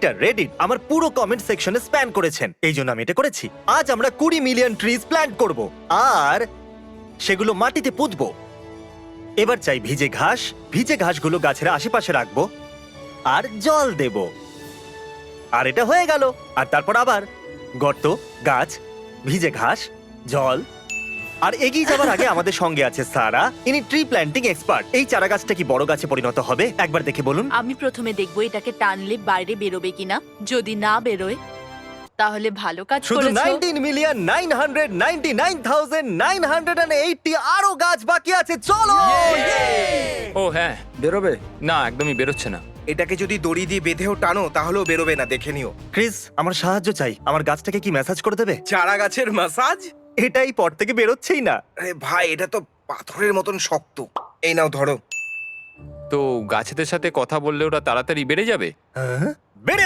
Reddit আমার পুরো comment সেকশনে স্প্যান করেছেন, এই জন্য আমি এটা করেছি। আজ আমরা 20 মিলিয়ন ট্রিজ প্ল্যান্ট করব আর সেগুলো মাটিতে পুঁতবো। এবার চাই ভিজে ঘাসগুলো গাছের আশেপাশে রাখবো আর জল দেব। আর এটা হয়ে গেল। আর তারপর আবার গর্ত, গাছ, ভিজে ঘাস, জল। আর এগিয়ে যাবার আগে আমাদের সঙ্গে আছে সারা, ইনি ট্রি প্ল্যান্টিং এক্সপার্ট। এই চারা গাছটা কি বড় গাছে পরিণত হবে একবার দেখে বলুন। আমি প্রথমে দেখবো এটাকে টানলে বাইরে বেরোবে কিনা। যদি না বেরোয় তাহলে ভালো কাজ শুধু করেছো। 19,999,980 আরো গাছ বাকি আছে, চলো। ও হ্যাঁ, বেরোবে? না একদমই বেরোচ্ছে না। এটাকে যদি দড়ি দিয়ে বেঁধেও টানো তাহলেও বেরোবে না, দেখে নিও। ক্রিস, আমার সাহায্য চাই। আমার গাছটাকে কি ম্যাসাজ করে দেবে? চারা গাছের মাসাজ? এটাই পর থেকে বেরোচ্ছেই না। আরে ভাই, এটা তো পাথরের মতন শক্ত। এই নাও ধরো। তো গাছেদের সাথে কথা বললে ওরা তাড়াতাড়ি বেড়ে যাবে? হ্যাঁ? বেড়ে